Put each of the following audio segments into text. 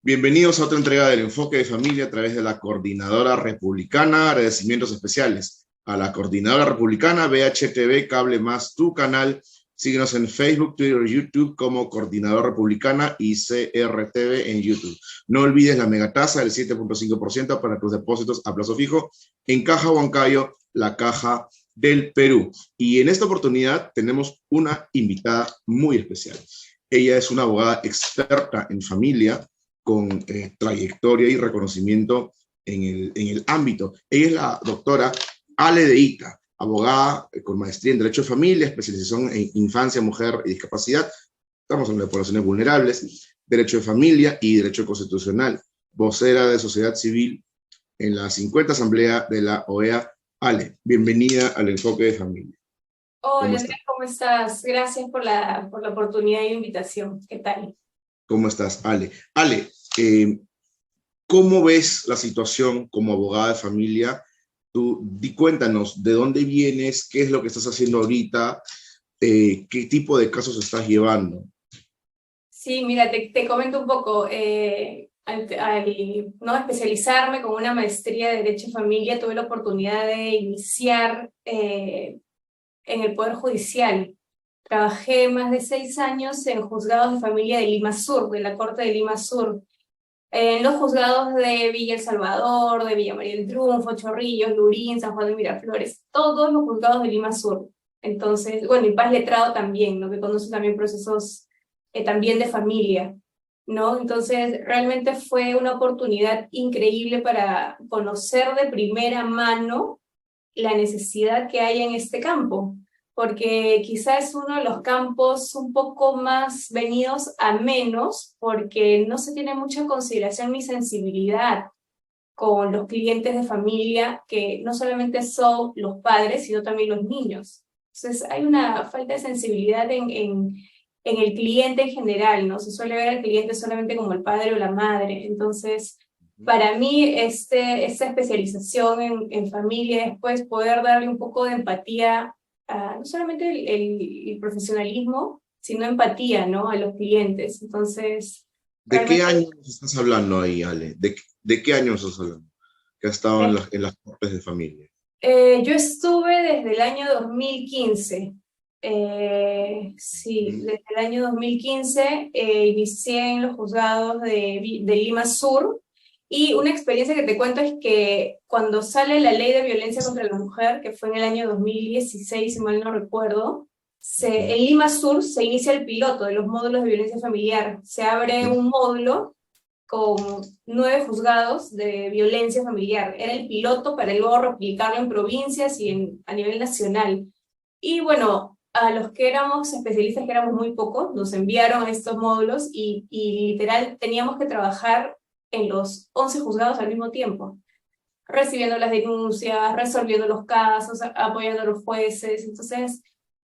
Bienvenidos a otra entrega del Enfoque de Familia a través de la Coordinadora Republicana. Agradecimientos especiales a la Coordinadora Republicana, BHTV, Cable Más, tu canal. Síguenos en Facebook, Twitter, YouTube como Coordinadora Republicana y CRTV en YouTube. No olvides la megatasa del 7.5% para tus depósitos a plazo fijo en Caja Huancayo, la Caja del Perú. Y en esta oportunidad tenemos una invitada muy especial. Ella es una abogada experta en familia, con trayectoria y reconocimiento en el ámbito. Ella es la doctora Ale de Ita, abogada con maestría en Derecho de Familia, especialización en Infancia, Mujer y Discapacidad. Estamos hablando de poblaciones vulnerables, Derecho de Familia y Derecho Constitucional. Vocera de Sociedad Civil en la 50 Asamblea de la OEA. Ale, bienvenida al Enfoque de Familia. Hola, Andrés, ¿cómo estás? Gracias por la oportunidad y invitación. ¿Qué tal? ¿Cómo estás, Ale? Ale, ¿cómo ves la situación como abogada de familia? Cuéntanos, ¿de dónde vienes? ¿Qué es lo que estás haciendo ahorita? ¿Qué tipo de casos estás llevando? Sí, mira, te comento un poco. Al no especializarme con una maestría de Derecho y Familia, tuve la oportunidad de iniciar en el Poder Judicial. Trabajé más de 6 años en juzgados de familia de Lima Sur, de la Corte de Lima Sur. En los juzgados de Villa El Salvador, de Villa María del Triunfo, Chorrillos, Lurín, San Juan de Miraflores, todos los juzgados de Lima Sur. Entonces, bueno, y Paz Letrado también, ¿no? Que conoce también procesos también de familia, ¿no? Entonces, realmente fue una oportunidad increíble para conocer de primera mano la necesidad que hay en este campo, porque quizás es uno de los campos un poco más venidos a menos, porque no se tiene mucha consideración ni sensibilidad con los clientes de familia, que no solamente son los padres, sino también los niños. Entonces hay una falta de sensibilidad en el cliente en general, ¿no? Se suele ver al cliente solamente como el padre o la madre. Entonces, para mí, esta especialización en familia, después poder darle un poco de empatía, no solamente el profesionalismo, sino empatía, ¿no? A los clientes. Entonces, ¿De qué realmente... años estás hablando ahí, Ale? ¿De qué años estás hablando? Que has estado en las cortes de familia. Yo estuve desde el año 2015. Sí, desde el año 2015 inicié en los juzgados de Lima Sur, y una experiencia que te cuento es que cuando sale la ley de violencia contra la mujer, que fue en el año 2016, si mal no recuerdo, en Lima Sur se inicia el piloto de los módulos de violencia familiar. Se abre un módulo con 9 juzgados de violencia familiar. Era el piloto para luego replicarlo en provincias y a nivel nacional. Y bueno, a los que éramos especialistas, que éramos muy pocos, nos enviaron a estos módulos y literal teníamos que trabajar en los 11 juzgados al mismo tiempo, recibiendo las denuncias, resolviendo los casos, apoyando a los jueces. Entonces,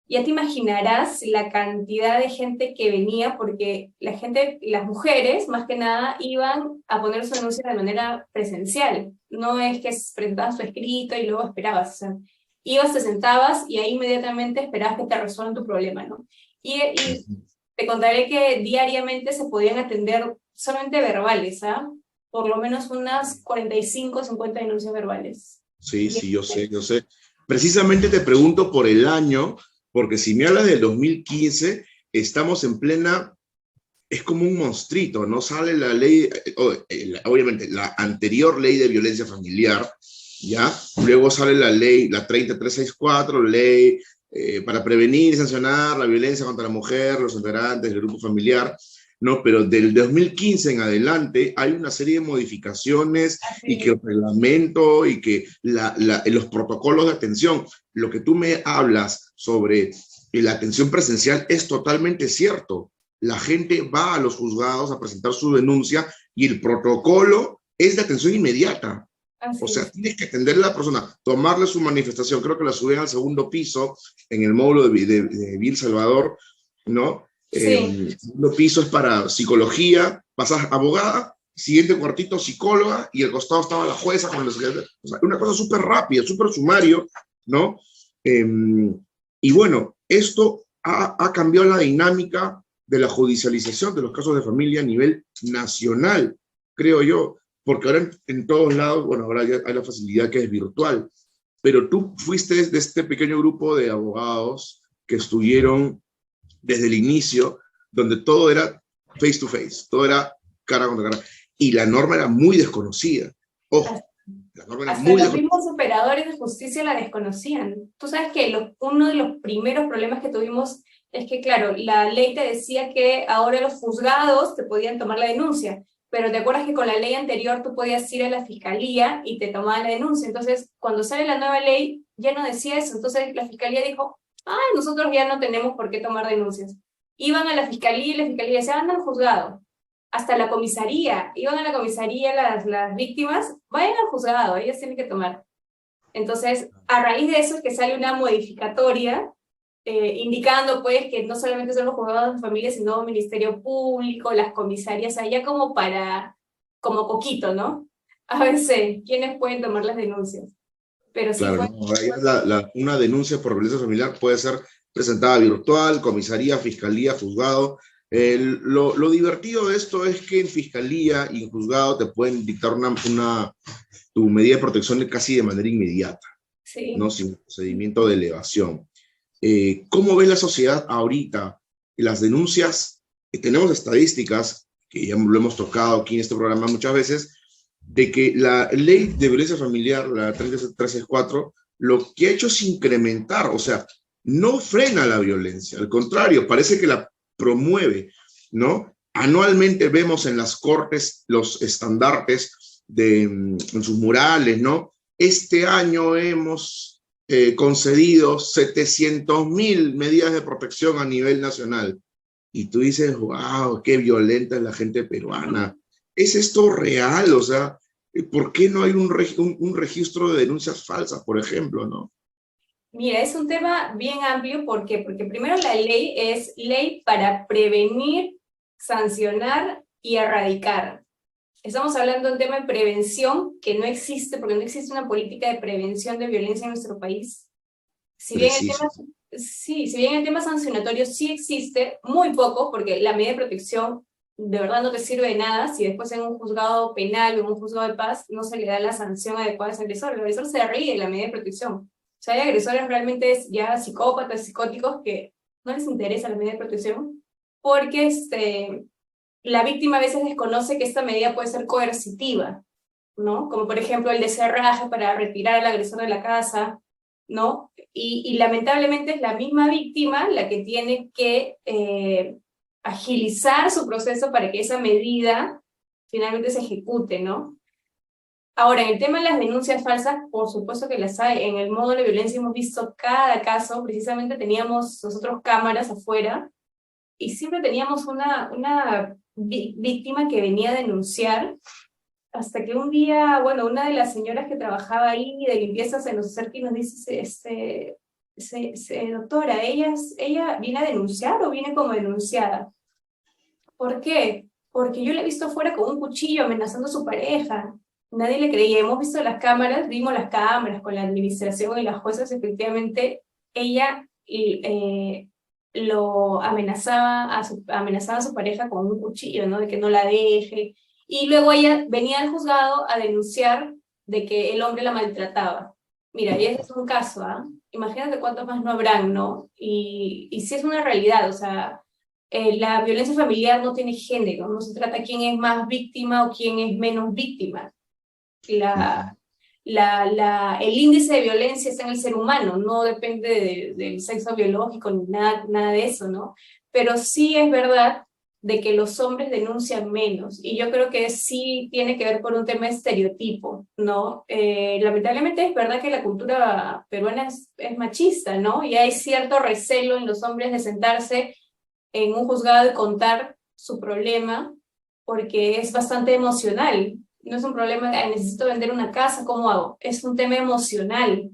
ya te imaginarás la cantidad de gente que venía, porque la gente, las mujeres, más que nada, iban a poner su denuncia de manera presencial. No es que presentabas tu escrito y luego esperabas. O sea, ibas, te sentabas y ahí inmediatamente esperabas que te resuelvan tu problema, ¿no? Y te contaré que diariamente se podían atender solamente verbales, ¿ah? Por lo menos unas 45 o 50 denuncias verbales. Sí, sí, yo sé, yo sé. Precisamente te pregunto por el año, porque si me hablas del 2015, estamos en plena, es como un monstruito, ¿no? Sale la ley, obviamente, la anterior ley de violencia familiar, ¿ya? Luego sale la ley, la 30364, ley para prevenir y sancionar la violencia contra la mujer, los integrantes del grupo familiar, ¿no? Pero del 2015 en adelante hay una serie de modificaciones y que el reglamento y que los protocolos de atención, lo que tú me hablas sobre la atención presencial es totalmente cierto. La gente va a los juzgados a presentar su denuncia y el protocolo es de atención inmediata. O sea, tienes que atender a la persona, tomarle su manifestación. Creo que la suben al segundo piso en el módulo de Villa El Salvador, ¿no? Sí. El segundo piso es para psicología, pasas abogada, siguiente cuartito psicóloga, y al costado estaba la jueza con los... O sea, una cosa súper rápida, súper sumario, ¿no? Y bueno, esto ha cambiado la dinámica de la judicialización de los casos de familia a nivel nacional. creo yo, porque ahora en todos lados, bueno, ahora ya hay la facilidad que es virtual, pero tú fuiste de este pequeño grupo de abogados que estuvieron desde el inicio, donde todo era face to face, todo era cara contra cara, y la norma era muy desconocida. Ojo, la norma era Hasta muy los desconocida. mismos operadores de justicia la desconocían. Tú sabes que uno de los primeros problemas que tuvimos es que, claro, la ley te decía que ahora los juzgados te podían tomar la denuncia, pero te acuerdas que con la ley anterior tú podías ir a la fiscalía y te tomaban la denuncia. Entonces, cuando sale la nueva ley, ya no decía eso. Entonces, la fiscalía dijo, nosotros ya no tenemos por qué tomar denuncias. Iban a la fiscalía y la fiscalía decía, anda al juzgado. Hasta la comisaría, iban a la comisaría las víctimas, vayan al juzgado, ellas tienen que tomar. Entonces, a raíz de eso es que sale una modificatoria indicando pues que no solamente son los juzgados de familia, sino Ministerio Público, las comisarías, allá como poquito, ¿no? A veces, ¿quiénes pueden tomar las denuncias? Pero sí Claro, fue... ¿no? Ahora ya una denuncia por violencia familiar puede ser presentada virtual, comisaría, fiscalía, juzgado. Lo divertido de esto es que en fiscalía y en juzgado te pueden dictar tu medida de protección casi de manera inmediata, Sí. ¿no? Sin procedimiento de elevación. ¿Cómo ve la sociedad ahorita? Las denuncias, tenemos estadísticas, que ya lo hemos tocado aquí en este programa muchas veces, de que la ley de violencia familiar, la 364, lo que ha hecho es incrementar, o sea, no frena la violencia, al contrario, parece que la promueve, ¿no? Anualmente vemos en las cortes los estandartes en sus murales, ¿no? Este año hemos concedido 700.000 medidas de protección a nivel nacional. Y tú dices, wow, qué violenta es la gente peruana. ¿Es esto real? O sea, ¿por qué no hay un registro de denuncias falsas, por ejemplo, no? Mira, es un tema bien amplio, ¿por qué? Porque primero la ley es ley para prevenir, sancionar y erradicar. Estamos hablando de un tema de prevención que no existe, porque no existe una política de prevención de violencia en nuestro país. Si bien el Preciso. tema, sí, si bien el tema sancionatorio sí existe, muy poco, porque la medida de protección de verdad no te sirve de nada si después en un juzgado penal o en un juzgado de paz no se le da la sanción adecuada a ese agresor. El agresor se ríe de la medida de protección. O sea, hay agresores realmente ya psicópatas, psicóticos, que no les interesa la medida de protección, porque la víctima a veces desconoce que esta medida puede ser coercitiva, ¿no? Como por ejemplo el descerraje para retirar al agresor de la casa, ¿no? Y lamentablemente es la misma víctima la que tiene que agilizar su proceso para que esa medida finalmente se ejecute, ¿no? Ahora, en el tema de las denuncias falsas, por supuesto que las hay. En el módulo de violencia hemos visto cada caso, precisamente teníamos nosotros cámaras afuera y siempre teníamos una víctima que venía a denunciar, hasta que un día, bueno, una de las señoras que trabajaba ahí de limpieza se nos acerca y nos dice, doctora, ¿ella viene a denunciar o viene como denunciada? ¿Por qué? Porque yo la he visto afuera con un cuchillo amenazando a su pareja. Nadie le creía. Hemos visto las cámaras, vimos las cámaras con la administración y las juezas, efectivamente, ella lo amenazaba a su pareja con un cuchillo, ¿no? De que no la deje. Y luego ella venía al juzgado a denunciar de que el hombre la maltrataba. Mira, y ese es un caso, ¿ah? Imagínate cuántos más no habrán, ¿no? Y sí es una realidad, o sea, la violencia familiar no tiene género, no se trata quién es más víctima o quién es menos víctima. La, el índice de violencia está en el ser humano, no depende del sexo biológico ni nada de eso, ¿no? Pero sí es verdad de que los hombres denuncian menos, y yo creo que sí tiene que ver por un tema de estereotipo, ¿no? Lamentablemente es verdad que la cultura peruana es machista, ¿no? Y hay cierto recelo en los hombres de sentarse en un juzgado y contar su problema, porque es bastante emocional. No es un problema de necesito vender una casa, ¿cómo hago? Es un tema emocional.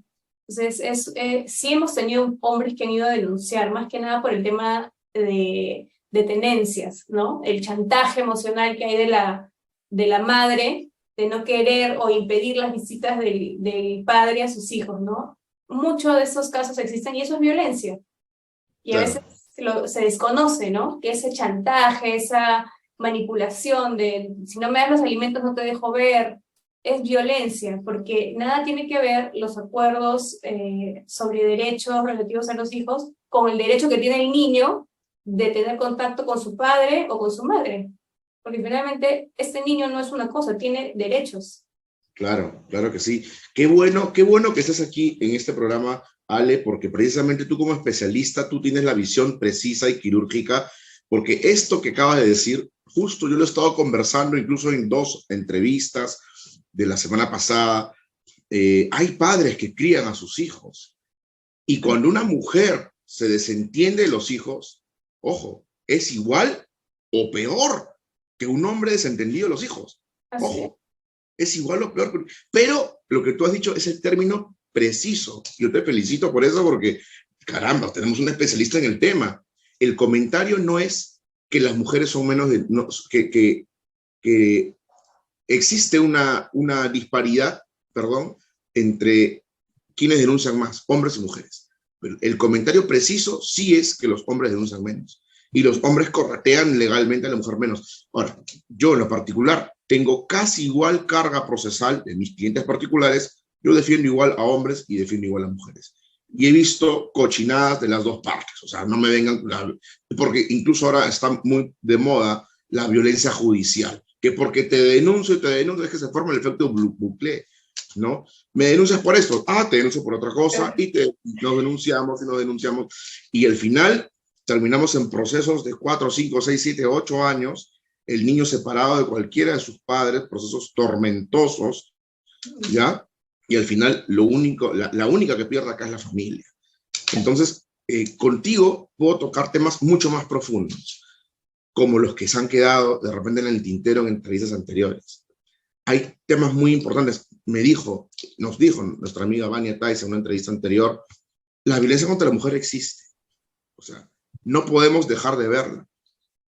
Entonces, sí hemos tenido hombres que han ido a denunciar, más que nada por el tema de tenencias, ¿no? El chantaje emocional que hay de la madre, de no querer o impedir las visitas del padre a sus hijos, ¿no? Muchos de esos casos existen y eso es violencia. Y a veces Claro. se desconoce, ¿no? Que ese chantaje, manipulación, de si no me das los alimentos no te dejo ver, es violencia, porque nada tiene que ver los acuerdos sobre derechos relativos a los hijos con el derecho que tiene el niño de tener contacto con su padre o con su madre. Porque finalmente este niño no es una cosa, tiene derechos. Claro, claro que sí. Qué bueno que estés aquí en este programa, Ale, porque precisamente tú como especialista, tú tienes la visión precisa y quirúrgica, porque esto que acabas de decir, justo yo lo he estado conversando incluso en 2 entrevistas de la semana pasada. Hay padres que crían a sus hijos y cuando una mujer se desentiende de los hijos, ojo, es igual o peor que un hombre desentendido de los hijos. Ojo, es igual o peor. Pero lo que tú has dicho es el término preciso. Yo te felicito por eso porque, caramba, tenemos un especialista en el tema. El comentario no es que las mujeres son menos de... No, que existe una disparidad, perdón, entre quienes denuncian más, hombres y mujeres. Pero el comentario preciso sí es que los hombres denuncian menos y los hombres corretean legalmente a la mujer menos. Ahora, yo en lo particular tengo casi igual carga procesal de mis clientes particulares. Yo defiendo igual a hombres y defiendo igual a mujeres. Y he visto cochinadas de las 2 partes. O sea, no me vengan, porque incluso ahora está muy de moda la violencia judicial, que porque te denuncio es que se forma el efecto bucle, ¿no? Me denuncias por esto, te denuncio por otra cosa, y nos denunciamos, y al final terminamos en procesos de 4, 5, 6, 7, 8 años, el niño separado de cualquiera de sus padres, procesos tormentosos, ¿ya? Y al final la única que pierde acá es la familia. Entonces, contigo puedo tocar temas mucho más profundos, como los que se han quedado de repente en el tintero en entrevistas anteriores. Hay temas muy importantes. Nos dijo nuestra amiga Vania Tais en una entrevista anterior, la violencia contra la mujer existe. O sea, no podemos dejar de verla.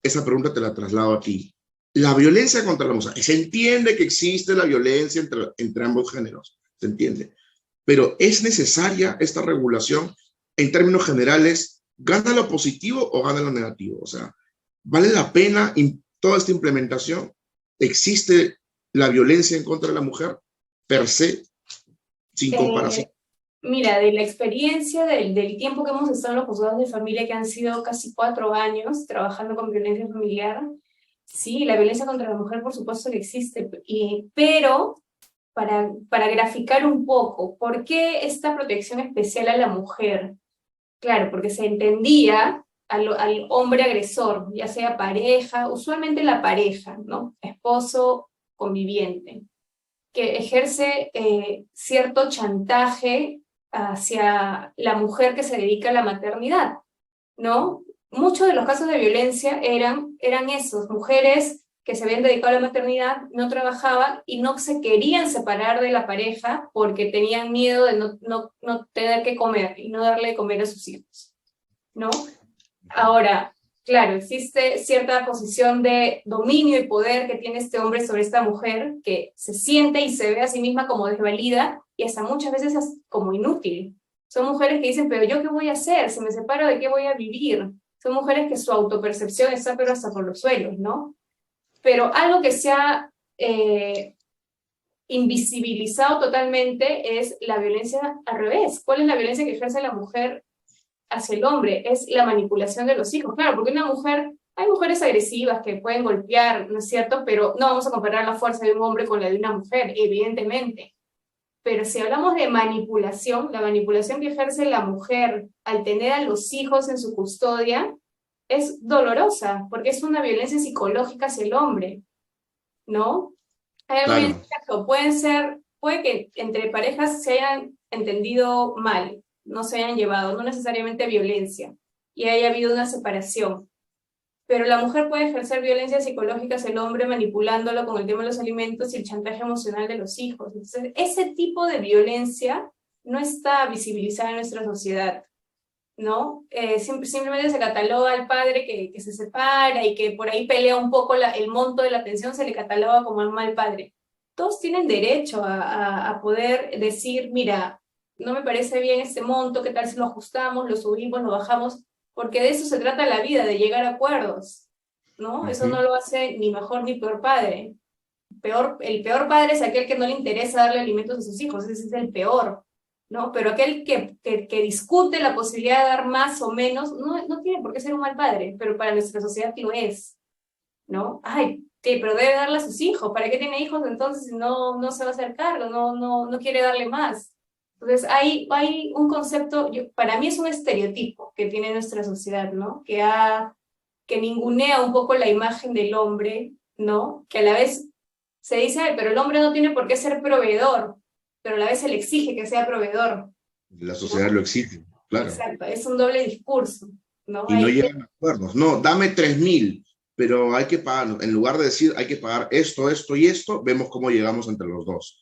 Esa pregunta te la traslado a ti. La violencia contra la mujer, se entiende que existe la violencia entre ambos géneros, se entiende. Pero ¿es necesaria esta regulación? En términos generales, ¿gana lo positivo o gana lo negativo? O sea, ¿vale la pena toda esta implementación? ¿Existe la violencia en contra de la mujer per se, sin comparación? Mira, de la experiencia del tiempo que hemos estado en los juzgados de familia, que han sido casi 4 años trabajando con violencia familiar, sí, la violencia contra la mujer por supuesto que existe, pero para graficar un poco, ¿por qué esta protección especial a la mujer? Claro, porque se entendía al hombre agresor, ya sea pareja, usualmente la pareja, ¿no? Esposo, conviviente, que ejerce cierto chantaje hacia la mujer que se dedica a la maternidad, ¿no? Muchos de los casos de violencia eran esos, mujeres que se habían dedicado a la maternidad, no trabajaban y no se querían separar de la pareja porque tenían miedo de no tener que comer y no darle de comer a sus hijos, ¿no? Ahora, claro, existe cierta posición de dominio y poder que tiene este hombre sobre esta mujer que se siente y se ve a sí misma como desvalida y hasta muchas veces como inútil. Son mujeres que dicen, pero ¿yo qué voy a hacer? Si me separo, ¿de qué voy a vivir? Son mujeres que su autopercepción está pero hasta por los suelos, ¿no? Pero algo que se ha invisibilizado totalmente es la violencia al revés. ¿Cuál es la violencia que ejerce la mujer hacia el hombre? Es la manipulación de los hijos. Claro, porque hay mujeres agresivas que pueden golpear, ¿no es cierto? Pero no vamos a comparar la fuerza de un hombre con la de una mujer, evidentemente. Pero si hablamos de manipulación, la manipulación que ejerce la mujer al tener a los hijos en su custodia es dolorosa, porque es una violencia psicológica hacia el hombre, ¿no? Hay algo bien cierto, puede que entre parejas se hayan entendido mal, no se hayan llevado, no necesariamente violencia, y haya habido una separación. Pero la mujer puede ejercer violencia psicológica hacia el hombre manipulándolo con el tema de los alimentos y el chantaje emocional de los hijos. Entonces, ese tipo de violencia no está visibilizada en nuestra sociedad, ¿no? Simplemente se cataloga al padre que se separa y que por ahí pelea un poco el monto de la pensión, se le cataloga como un mal padre. Todos tienen derecho a poder decir, mira, no me parece bien este monto, ¿qué tal si lo ajustamos, lo subimos, lo bajamos? Porque de eso se trata la vida, de llegar a acuerdos, ¿no? Eso Ujú. no lo hace ni mejor ni peor padre. El peor padre es aquel que no le interesa darle alimentos a sus hijos, ese es el peor, ¿no? Pero aquel que discute la posibilidad de dar más o menos, no tiene por qué ser un mal padre, pero para nuestra sociedad lo es, ¿no? Ay, que pero debe darle a sus hijos, ¿para qué tiene hijos entonces si no se va a hacer cargo, no quiere darle más? Entonces hay un concepto, para mí es un estereotipo que tiene nuestra sociedad, ¿no? Que ningunea un poco la imagen del hombre, ¿no? Que a la vez se dice, "Ay, pero el hombre no tiene por qué ser proveedor", pero a la vez se le exige que sea proveedor, La sociedad ¿no? lo exige, claro. Exacto, es un doble discurso, ¿no? Y no llegan a acuerdos. No, dame 3.000, pero hay que pagar, en lugar de decir hay que pagar esto, esto y esto, vemos cómo llegamos entre los dos.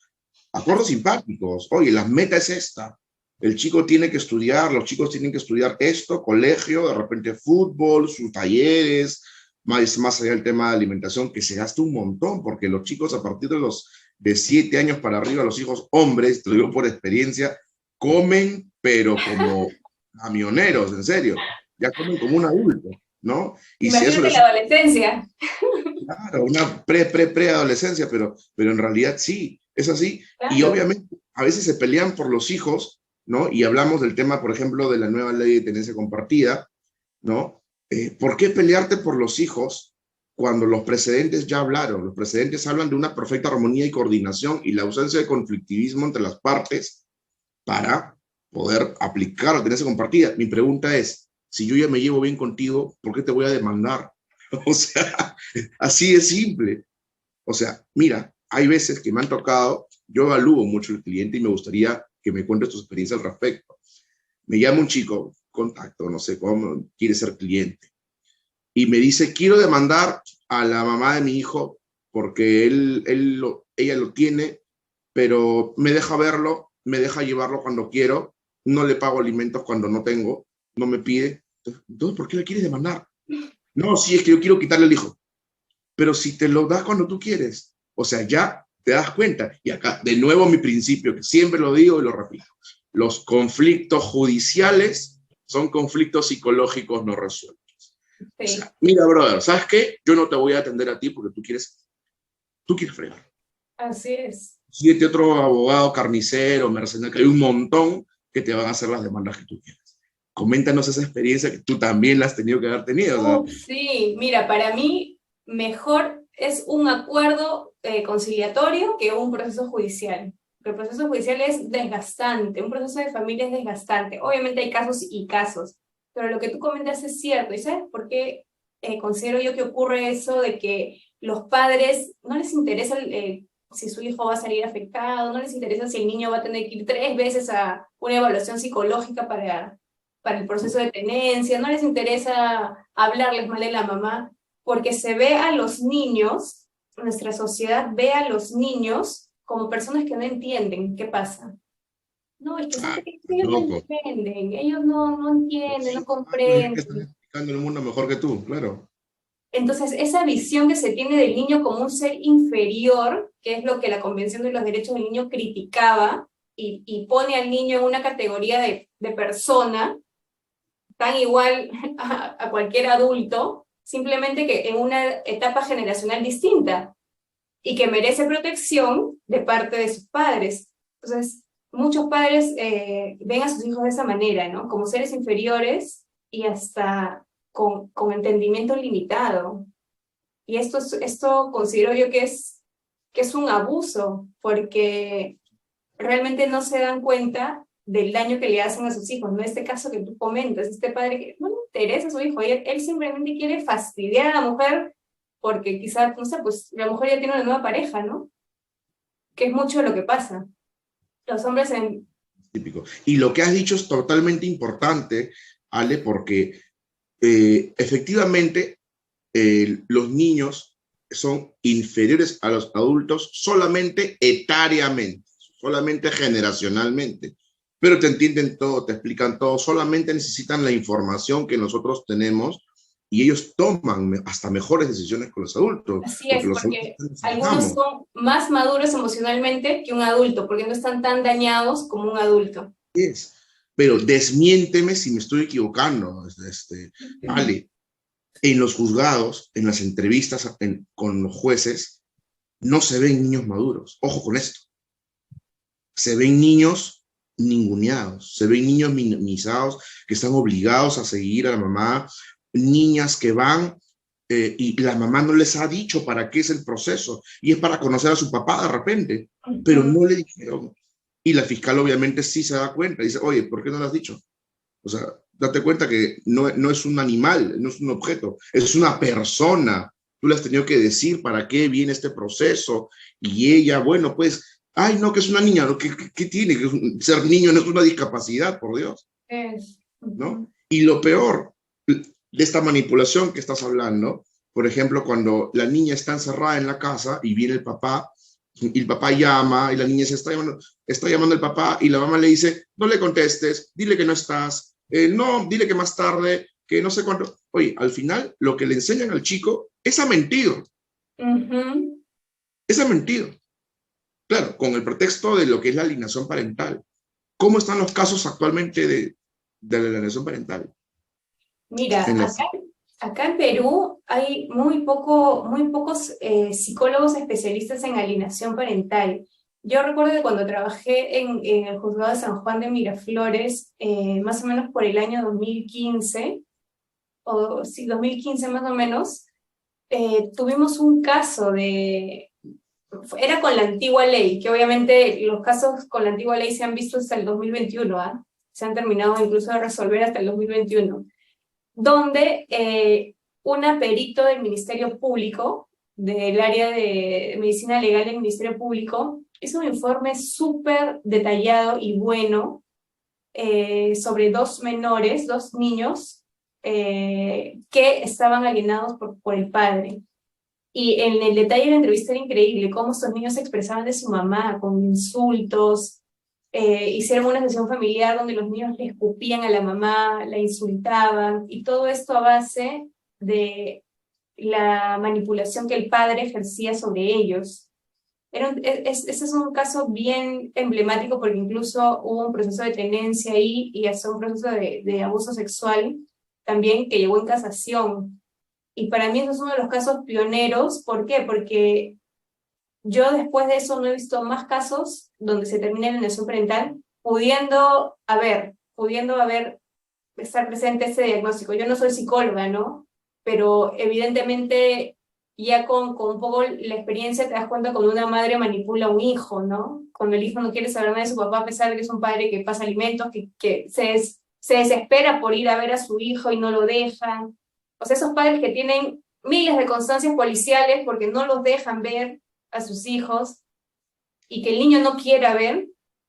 Acuerdos simpáticos. Oye, la meta es esta. El chico tiene que estudiar, los chicos tienen que estudiar esto, colegio, de repente fútbol, sus talleres, más allá del tema de alimentación, que se gasta un montón, porque los chicos a partir de 7 años para arriba, los hijos hombres, te lo digo por experiencia, comen, pero como camioneros, en serio, ya comen como un adulto, ¿no? Y si eso Imagínate les... la adolescencia. Claro, una pre-adolescencia, pero en realidad sí, es así. Y Claro. obviamente a veces se pelean por los hijos, ¿no? Y hablamos del tema, por ejemplo, de la nueva ley de tenencia compartida, ¿no? ¿Por qué pelearte por los hijos cuando los precedentes ya hablaron? Los precedentes hablan de una perfecta armonía y coordinación y la ausencia de conflictivismo entre las partes para poder aplicar la tenencia compartida. Mi pregunta es, si yo ya me llevo bien contigo, ¿por qué te voy a demandar? O sea, así de simple. O sea, mira, hay veces que me han tocado, yo evalúo mucho el cliente y me gustaría que me cuentes tu experiencia al respecto. Me llama un chico, contacto, no sé cómo, quiere ser cliente, y me dice, quiero demandar a la mamá de mi hijo porque ella lo tiene, pero me deja verlo, me deja llevarlo cuando quiero, no le pago alimentos cuando no tengo, no me pide. Entonces, ¿por qué le quieres demandar? No, sí, es que yo quiero quitarle el hijo. Pero si te lo das cuando tú quieres, o sea, ya te das cuenta. Y acá, de nuevo, mi principio, que siempre lo digo y lo repito, los conflictos judiciales son conflictos psicológicos no resueltos. O Sí, sea, mira, brother, ¿sabes qué? Yo no te voy a atender a ti porque tú quieres fregar. así es. Siete otro abogado carnicero, mercenario, que hay un montón que te van a hacer las demandas que tú quieras. Coméntanos esa experiencia que tú también la has tenido que haber tenido. O sea, Sí, mira, para mí mejor es un acuerdo conciliatorio que un proceso judicial. El proceso judicial es desgastante, un proceso de familia es desgastante. Obviamente hay casos y casos, pero lo que tú comentas es cierto. ¿Y sabes por qué considero yo que ocurre eso de que los padres no les interesa si su hijo va a salir afectado, no les interesa si el niño va a tener que ir 3 veces a una evaluación psicológica para el proceso de tenencia, no les interesa hablarles mal de la mamá, porque se ve a los niños, nuestra sociedad ve a los niños como personas que no entienden qué pasa. No, es que ah, ellos no loco. entienden, ellos no Los entienden, no 5 años ya te están comprenden. explicando el mundo mejor que tú, claro. Entonces, esa visión que se tiene del niño como un ser inferior, que es lo que la Convención de los Derechos del Niño criticaba, y pone al niño en una categoría de persona, tan igual a cualquier adulto, simplemente que en una etapa generacional distinta y que merece protección de parte de sus padres. Entonces, muchos padres ven a sus hijos de esa manera, ¿no? Como seres inferiores y hasta con entendimiento limitado. Y esto considero yo que es un abuso, porque realmente no se dan cuenta del daño que le hacen a sus hijos, ¿no? Este caso que tú comentas, este padre que no le interesa a su hijo, él simplemente quiere fastidiar a la mujer porque quizás, no sé, pues la mujer ya tiene una nueva pareja, ¿no? Que es mucho lo que pasa. Los hombres en... Típico. Y lo que has dicho es totalmente importante, Ale, porque efectivamente los niños son inferiores a los adultos solamente etariamente, solamente generacionalmente, pero te entienden todo, te explican todo, solamente necesitan la información que nosotros tenemos y ellos toman hasta mejores decisiones con los adultos, Así porque es, los adultos porque les algunos dejamos. son más maduros emocionalmente que un adulto, porque no están tan dañados como un adulto. Es. Pero desmiénteme si me estoy equivocando, Ale. En los juzgados, en las entrevistas con los jueces, no se ven niños maduros. Ojo con esto. Se ven niños ninguneados, se ven niños minimizados que están obligados a seguir a la mamá, niñas que van y la mamá no les ha dicho para qué es el proceso, y es para conocer a su papá de repente, pero no le dijeron. Y la fiscal obviamente sí se da cuenta, dice, oye, ¿por qué no lo has dicho? O sea, date cuenta que no es un animal, no es un objeto, es una persona. Tú le has tenido que decir para qué viene este proceso, y ella, bueno, pues, ay, no, que es una niña, ¿no? ¿Qué tiene? Ser niño no es una discapacidad, por Dios, ¿no? Y lo peor de esta manipulación que estás hablando, por ejemplo, cuando la niña está encerrada en la casa y viene el papá, y el papá llama, y la niña se está llamando al papá, y la mamá le dice, no le contestes, dile que no estás, no, dile que más tarde, que no sé cuánto. Oye, al final, lo que le enseñan al chico es a mentir. Es a mentir. Claro, con el pretexto de lo que es la alienación parental. ¿Cómo están los casos actualmente de la alienación parental? Mira, acá en Perú hay muy pocos psicólogos especialistas en alienación parental. Yo recuerdo que cuando trabajé en el juzgado de San Juan de Miraflores, más o menos por el año 2015, o sí, 2015 más o menos, tuvimos un caso era con la antigua ley, que obviamente los casos con la antigua ley se han visto hasta el 2021, ¿ah? Se han terminado incluso de resolver hasta el 2021, donde una perito del Ministerio Público, del área de Medicina Legal del Ministerio Público, hizo un informe súper detallado y bueno sobre dos menores, dos niños, que estaban alienados por el padre. Y en el detalle de la entrevista era increíble cómo estos niños se expresaban de su mamá con insultos. Hicieron una sesión familiar donde los niños le escupían a la mamá, la insultaban, y todo esto a base de la manipulación que el padre ejercía sobre ellos. Ese es un caso bien emblemático porque incluso hubo un proceso de tenencia ahí y hasta un proceso de abuso sexual también que llegó en casación. Y para mí eso es uno de los casos pioneros. ¿Por qué? Porque yo después de eso no he visto más casos donde se termina la alienación parental, pudiendo haber, estar presente ese diagnóstico. Yo no soy psicóloga, ¿no? Pero evidentemente ya con un poco la experiencia te das cuenta cuando una madre manipula a un hijo, ¿no? Cuando el hijo no quiere saber nada de su papá, a pesar de que es un padre que pasa alimentos, que se desespera por ir a ver a su hijo y no lo dejan. O sea, esos padres que tienen miles de constancias policiales porque no los dejan ver a sus hijos y que el niño no quiera ver.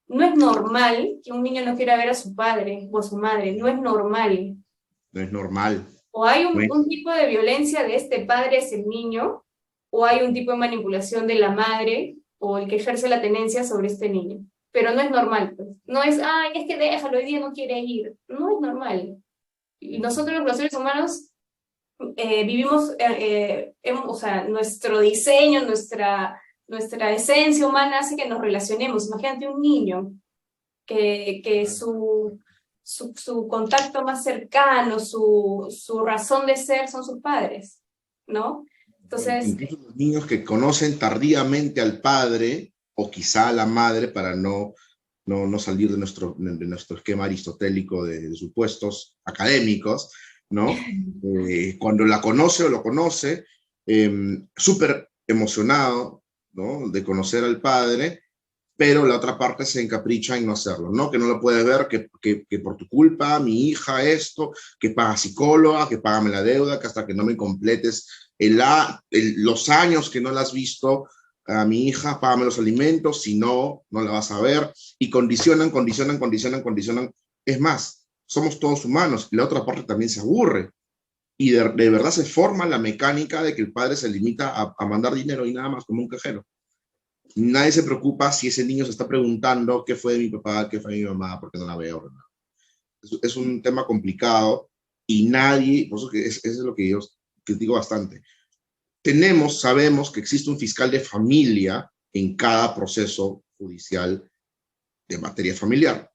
No es normal que un niño no quiera ver a su padre o a su madre, no es normal. No es normal. O hay un tipo de violencia de este padre hacia el niño, o hay un tipo de manipulación de la madre o el que ejerce la tenencia sobre este niño. Pero no es normal, pues. No es, ay, es que déjalo, hoy día no quiere ir. No es normal. Y nosotros los seres humanos vivimos, o sea, nuestro diseño, nuestra esencia humana hace que nos relacionemos. Imagínate un niño que su contacto más cercano, su razón de ser son sus padres, ¿no? Entonces, incluso los niños que conocen tardíamente al padre o quizá a la madre para no salir de nuestro esquema aristotélico de supuestos académicos, ¿no? Cuando la conoce o lo conoce, súper emocionado, ¿no? De conocer al padre, pero la otra parte se encapricha en no hacerlo, ¿no? Que no lo puede ver, que por tu culpa, mi hija esto, que paga psicóloga, que págame la deuda, que hasta que no me completes los años que no la has visto a mi hija, págame los alimentos, si no, no la vas a ver, y condicionan. Es más, somos todos humanos, y la otra parte también se aburre, y de verdad se forma la mecánica de que el padre se limita a mandar dinero y nada más, como un cajero. Nadie se preocupa si ese niño se está preguntando qué fue de mi papá, qué fue de mi mamá, porque no la veo. Es un tema complicado y nadie, por eso que eso es lo que yo critico bastante. Sabemos que existe un fiscal de familia en cada proceso judicial de materia familiar.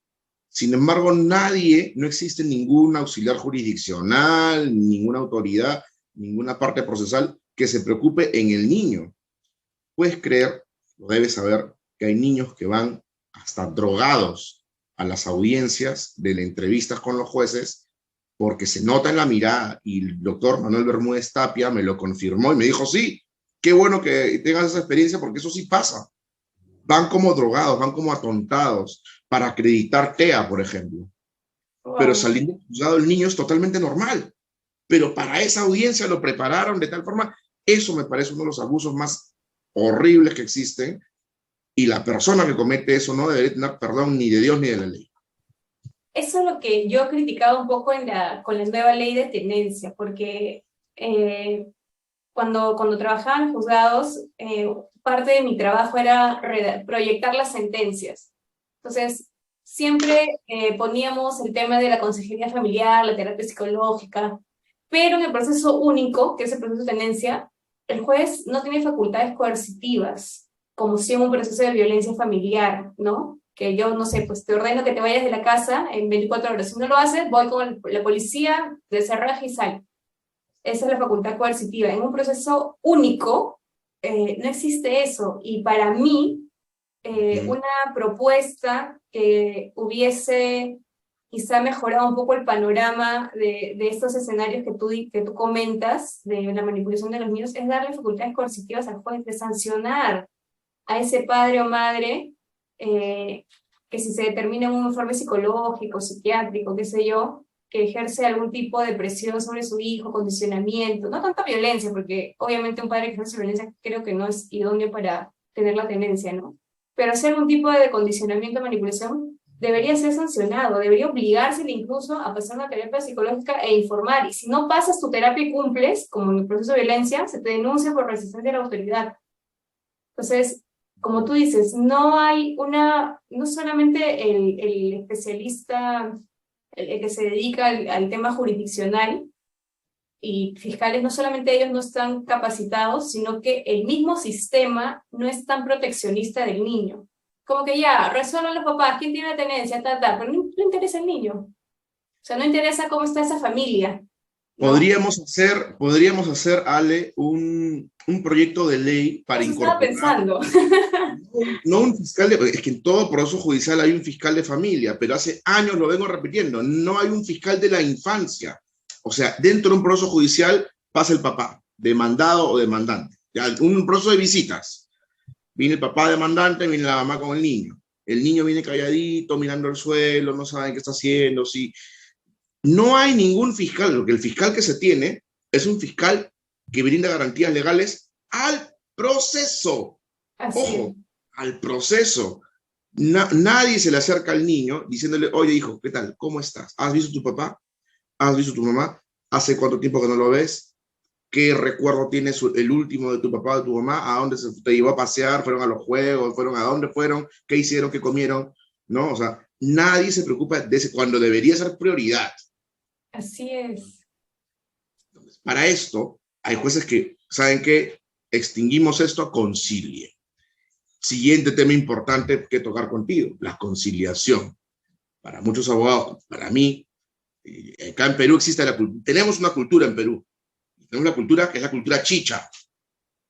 Sin embargo, no existe ningún auxiliar jurisdiccional, ninguna autoridad ninguna parte procesal que se preocupe en el niño. Puedes creer, lo debes saber, que hay niños que van hasta drogados a las audiencias de las entrevistas con los jueces porque se nota en la mirada, y el doctor Manuel Bermúdez Tapia me lo confirmó y me dijo, sí, qué bueno que tengas esa experiencia porque eso sí pasa. Van como drogados, van como atontados para acreditar TEA, por ejemplo. Pero Wow. saliendo del juzgado el niño es totalmente normal. Pero para esa audiencia lo prepararon de tal forma. Eso me parece uno de los abusos más horribles que existen, y la persona que comete eso no debería tener perdón ni de Dios ni de la ley. Eso es lo que yo he criticado un poco con la nueva ley de tenencia, porque cuando trabajaba en juzgados, parte de mi trabajo era proyectar las sentencias. Entonces, siempre poníamos el tema de la consejería familiar, la terapia psicológica, pero en el proceso único, que es el proceso de tenencia, el juez no tiene facultades coercitivas, como si en un proceso de violencia familiar, ¿no? Que yo, no sé, pues te ordeno que te vayas de la casa en 24 horas. Si no lo haces, voy con la policía, deserraje y sal. Esa es la facultad coercitiva. En un proceso único no existe eso. Y para mí, una propuesta que hubiese quizá mejorado un poco el panorama de estos escenarios que tú comentas, de la manipulación de los niños, es darle facultades coercitivas al juez de sancionar a ese padre o madre, que si se determina un informe psicológico, psiquiátrico, qué sé yo, que ejerce algún tipo de presión sobre su hijo, condicionamiento, no tanta violencia, porque obviamente un padre que ejerce violencia creo que no es idóneo para tener la tenencia, ¿no? Pero hacer algún tipo de condicionamiento, manipulación, debería ser sancionado, debería obligársele incluso a pasar una terapia psicológica e informar, y si no pasas tu terapia y cumples, como en el proceso de violencia, se te denuncia por resistencia a la autoridad. Entonces, como tú dices, no solamente el especialista, el que se dedica al tema jurisdiccional y fiscales, no solamente ellos no están capacitados, sino que el mismo sistema no es tan proteccionista del niño. Como que ya, resuelvan los papás, quién tiene la tenencia, pero no interesa el niño. O sea, no interesa cómo está esa familia, ¿no? Podríamos hacer, Ale, un proyecto de ley para Eso estaba incorporar, pensando. no un fiscal es que en todo proceso judicial hay un fiscal de familia, pero hace años lo vengo repitiendo, no hay un fiscal de la infancia. O sea, dentro de un proceso judicial pasa el papá, demandado o demandante. Ya, un proceso de visitas. Viene el papá demandante, viene la mamá con el niño. El niño viene calladito, mirando el suelo, no sabe qué está haciendo. Si no hay ningún fiscal, lo que el fiscal que se tiene es un fiscal que brinda garantías legales al proceso. Así es. Ojo, al proceso. Nadie se le acerca al niño diciéndole, oye hijo, ¿qué tal? ¿Cómo estás? ¿Has visto a tu papá? ¿Has visto a tu mamá? ¿Hace cuánto tiempo que no lo ves? ¿Qué recuerdo tienes el último de tu papá o de tu mamá? ¿A dónde se te llevó a pasear? ¿Fueron a los juegos? ¿Fueron a dónde fueron? ¿Qué hicieron? ¿Qué comieron? ¿No? O sea, nadie se preocupa de ese cuando debería ser prioridad. Así es. Para esto, hay jueces que saben que extinguimos esto, concilie. Siguiente tema importante que tocar contigo, la conciliación. Para muchos abogados, para mí, acá en Perú tenemos una cultura en Perú. Tenemos una cultura que es la cultura chicha.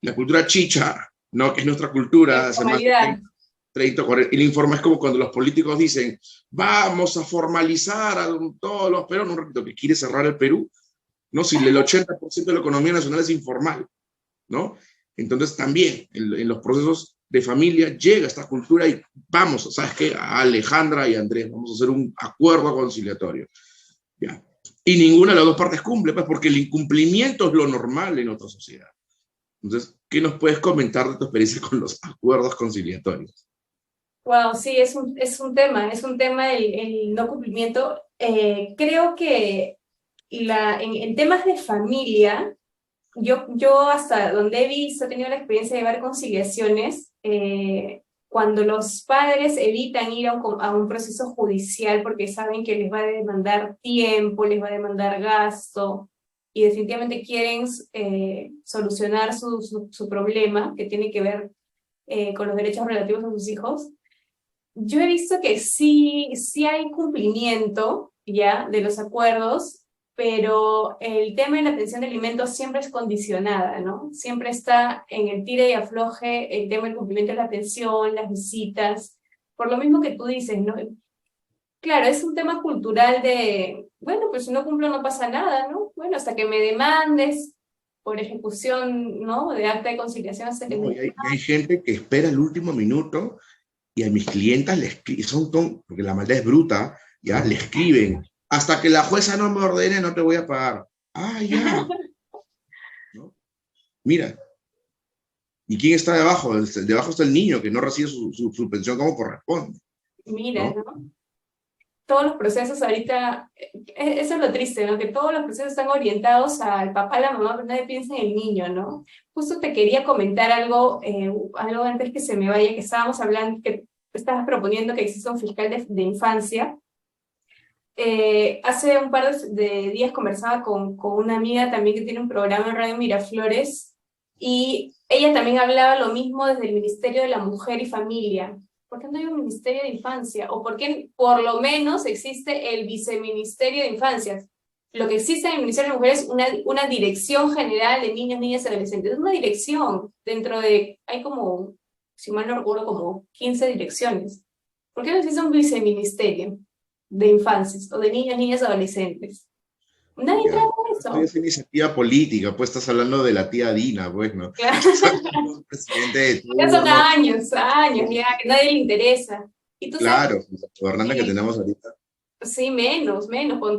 La cultura chicha, ¿no? Que es nuestra cultura hace más de Formalidad. 30 o 40. Y el informe es como cuando los políticos dicen, vamos a formalizar a todos los peruanos, un ratito que quiere cerrar el Perú, ¿no? Si el 80% de la economía nacional es informal, ¿no? Entonces también en los procesos de familia llega esta cultura y vamos, ¿sabes qué? A Alejandra y a Andrés, vamos a hacer un acuerdo conciliatorio. ¿Ya? Y ninguna de las dos partes cumple, pues porque el incumplimiento es lo normal en otra sociedad. Entonces, ¿qué nos puedes comentar de tu experiencia con los acuerdos conciliatorios? Wow, sí, es un tema el no cumplimiento. Creo que en temas de familia, yo hasta donde he visto, he tenido la experiencia de llevar conciliaciones, cuando los padres evitan ir a un proceso judicial porque saben que les va a demandar tiempo, les va a demandar gasto, y definitivamente quieren solucionar su problema, que tiene que ver con los derechos relativos a sus hijos. Yo he visto que sí hay cumplimiento ya de los acuerdos, pero el tema de la pensión de alimentos siempre es condicionada, ¿no? Siempre está en el tire y afloje el tema del cumplimiento de la pensión, las visitas, por lo mismo que tú dices, ¿no? Claro, es un tema cultural de, bueno, pues si no cumplo no pasa nada, ¿no? Bueno, hasta que me demandes por ejecución, ¿no? De acta de conciliación hasta que No, me... y hay gente que espera el último minuto y a mis clientas les porque la maldad es bruta, ya, le escriben, hasta que la jueza no me ordene no te voy a pagar. Ah, ya, ¿no? Mira, ¿y quién está debajo? Debajo está el niño que no recibe su pensión como corresponde, Mira, ¿no? ¿no? Todos los procesos ahorita, eso es lo triste, ¿no? Que todos los procesos están orientados al papá, a la mamá, pero nadie piensa en el niño, ¿no? Justo te quería comentar algo, algo antes que se me vaya, que estábamos hablando, que estabas proponiendo que exista un fiscal de infancia. Hace un par de días conversaba con una amiga también que tiene un programa en Radio Miraflores y ella también hablaba lo mismo desde el Ministerio de la Mujer y Familia. ¿Por qué no hay un Ministerio de Infancia? ¿O por qué por lo menos existe el Viceministerio de Infancia? Lo que existe en el Ministerio de la Mujer es una dirección general de niños, niñas y adolescentes. Es una dirección dentro de, hay como, si mal no recuerdo, como 15 direcciones. ¿Por qué no existe un viceministerio de infancias o de niños, niñas, adolescentes? Nadie Ya. trata de Esto eso. es iniciativa política, pues estás hablando de la tía Dina, pues, ¿no? Claro. Estás hablando del presidente de Ya son turno. años, años, ya, que a nadie le interesa. Y tú sabes Claro, la gobernante que que, tenemos ahorita. sí, menos,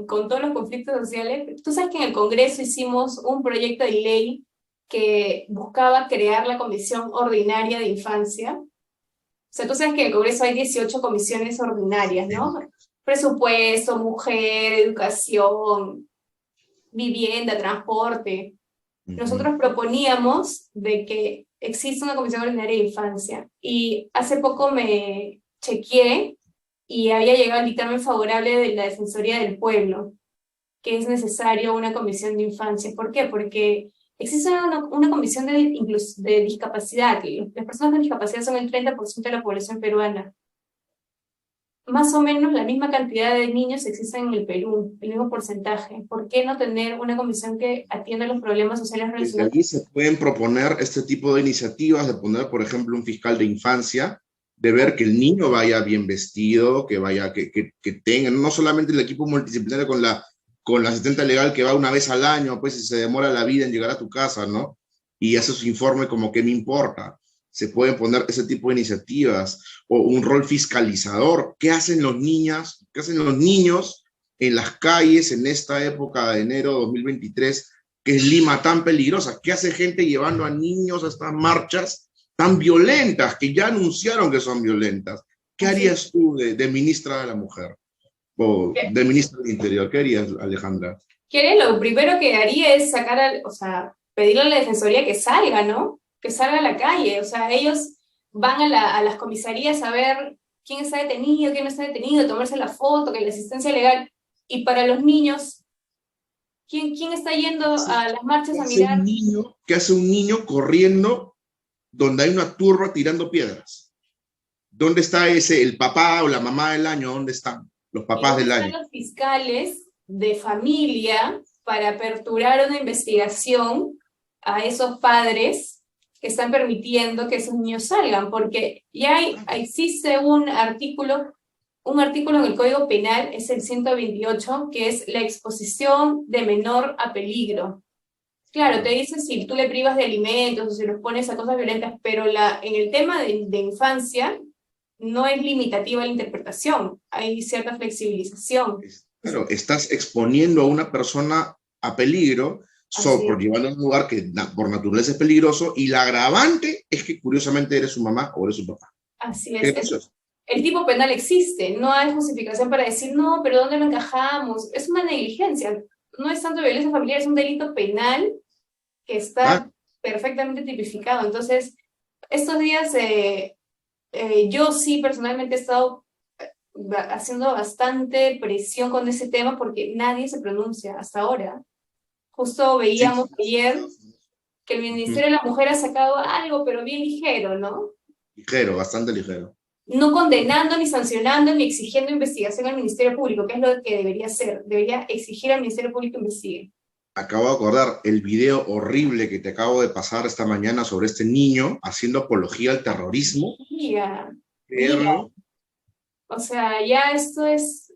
con todos los conflictos sociales. Tú sabes que en el Congreso hicimos un proyecto de ley que buscaba crear la Comisión Ordinaria de Infancia. O sea, tú sabes que en el Congreso hay 18 comisiones ordinarias, ¿no? Presupuesto, mujer, educación, vivienda, transporte. Ujú. Nosotros proponíamos de que exista una comisión ordinaria de infancia y hace poco me chequeé y había llegado el dictamen favorable de la Defensoría del Pueblo, que es necesario una comisión de infancia. ¿Por qué? Porque existe una comisión de discapacidad, que las personas con discapacidad son el 30% de la población peruana. Más o menos la misma cantidad de niños existen en el Perú, el mismo porcentaje. ¿Por qué no tener una comisión que atienda los problemas sociales Desde relacionados? allí se pueden proponer este tipo de iniciativas, de poner, por ejemplo, un fiscal de infancia, de ver que el niño vaya bien vestido, que vaya, que tenga, no solamente el equipo multidisciplinario con la asistente legal que va una vez al año, pues si se demora la vida en llegar a tu casa, ¿no? Y hace su informe como que me importa. Se pueden poner ese tipo de iniciativas o un rol fiscalizador. ¿Qué hacen los niños? ¿Qué hacen los niños en las calles en esta época de enero 2023? Que es Lima tan peligrosa? ¿Qué hace gente llevando a niños a estas marchas tan violentas, que ya anunciaron que son violentas? ¿Qué Así harías tú de ministra de la Mujer o que, de ministra del Interior? ¿Qué harías, Alejandra? lo primero que haría es sacar, o sea, pedirle a la Defensoría que salga, ¿no? Que salga a la calle. O sea, ellos van a las comisarías a ver quién está detenido, quién no está detenido, tomarse la foto, que la asistencia legal. Y para los niños, ¿quién está yendo Sí. a las marchas ¿Qué a hace un mirar? niño, qué hace un niño corriendo donde hay una turba tirando piedras? ¿Dónde está el papá o la mamá del año? ¿Dónde están los ¿Y papás dónde del están año? los fiscales de familia para aperturar una investigación a esos padres que están permitiendo que esos niños salgan? Porque ya existe un artículo en el Código Penal, es el 128, que es la exposición de menor a peligro. Claro, te dice si tú le privas de alimentos o si los pones a cosas violentas, pero en el tema de infancia no es limitativa la interpretación, hay cierta flexibilización. Claro, estás exponiendo a una persona a peligro Así por es. llevarlo a un lugar que por naturaleza es peligroso, y la agravante es que curiosamente eres su mamá o eres su papá. Así es. ¿Qué gracioso? El tipo penal existe, no hay justificación para decir, no, pero ¿dónde lo encajamos? Es una negligencia, no es tanto violencia familiar, es un delito penal que Ah, está perfectamente tipificado. Entonces, estos días yo sí personalmente he estado haciendo bastante presión con ese tema porque nadie se pronuncia hasta ahora. Justo sí, veíamos ayer que el ujú. Ministerio de la Mujer ha sacado algo, pero bien ligero, ¿no? Ligero, bastante ligero. no condenando, ni sancionando, ni exigiendo investigación al Ministerio Público, que es lo que debería hacer. Debería exigir al Ministerio Público que investigue. Acabo de acordar el video horrible que te acabo de pasar esta mañana sobre este niño haciendo apología al terrorismo. Mira, Verlo. o sea, ya esto es...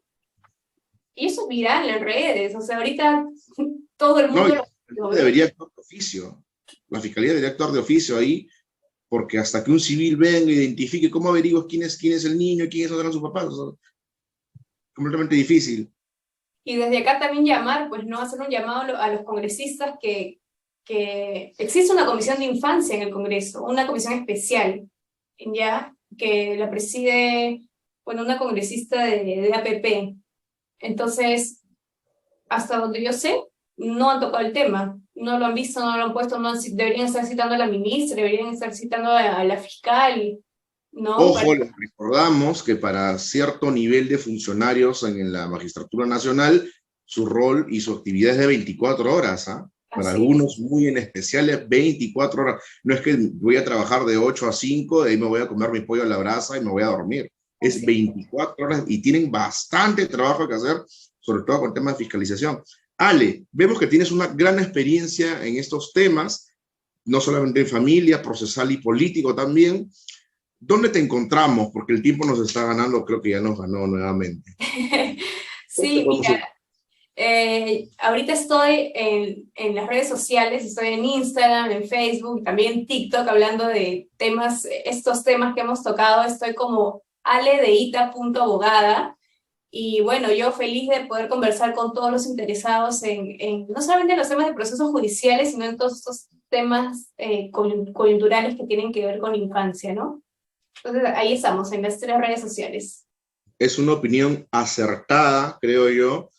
Y eso es viral en redes, o sea, ahorita todo el mundo lo debería actuar de oficio. La fiscalía debería actuar de oficio ahí, porque hasta que un civil venga e identifique, ¿cómo averiguas quién es el niño, quiénes eran sus papás? O sea, completamente difícil. Y desde acá también llamar, pues no hacer un llamado a los congresistas que existe una comisión de infancia en el Congreso, una comisión especial, ya, que la preside, bueno, una congresista de APP. Entonces, hasta donde yo sé, no han tocado el tema, no lo han visto, no lo han puesto, no deberían estar citando a la ministra, deberían estar citando a la fiscal, ¿no? Ojo, les recordamos que para cierto nivel de funcionarios en la Magistratura Nacional, su rol y su actividad es de 24 horas, ¿ah? Para algunos muy en especiales, 24 horas. No es que voy a trabajar de 8 a 5, de ahí me voy a comer mi pollo a la brasa y me voy a dormir. Es 24 horas y tienen bastante trabajo que hacer, sobre todo con temas de fiscalización. Ale, vemos que tienes una gran experiencia en estos temas, no solamente en familia, procesal y político también. ¿Dónde te encontramos? Porque el tiempo nos está ganando, creo que ya nos ganó nuevamente. Sí, mira, ahorita estoy en las redes sociales, estoy en Instagram, en Facebook, también en TikTok, hablando de temas, estos temas que hemos tocado. Estoy como aledeita.abogada, y bueno, yo feliz de poder conversar con todos los interesados no solamente en los temas de procesos judiciales, sino en todos estos temas coyunturales que tienen que ver con la infancia, ¿no? Entonces ahí estamos, en las 3 redes sociales. Es una opinión acertada, creo yo,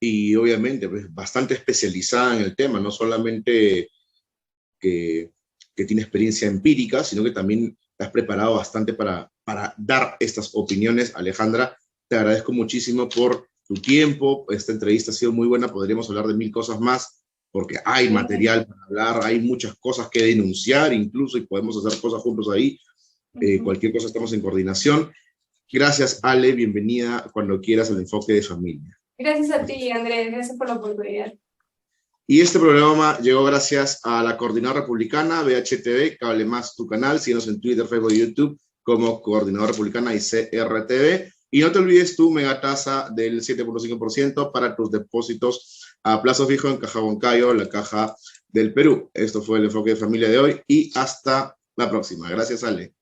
y obviamente pues, bastante especializada en el tema, no solamente que tiene experiencia empírica, sino que también te has preparado bastante para dar estas opiniones. Alejandra, te agradezco muchísimo por tu tiempo. Esta entrevista ha sido muy buena, podríamos hablar de 1000 cosas más, porque hay material para hablar, hay muchas cosas que denunciar incluso, y podemos hacer cosas juntos ahí. Cualquier cosa estamos en coordinación. Gracias, Ale, bienvenida cuando quieras al Enfoque de Familia. Gracias a ti, Andrés, gracias por la oportunidad. Y este programa llegó gracias a la Coordinadora Republicana, BHTV, Cable Más, tu canal. Síguenos en Twitter, Facebook y YouTube como Coordinadora Republicana y CRTV. Y no te olvides tu megatasa del 7.5% para tus depósitos a plazo fijo en Caja Huancayo, la Caja del Perú. Esto fue el Enfoque de Familia de hoy y hasta la próxima. Gracias, Ale.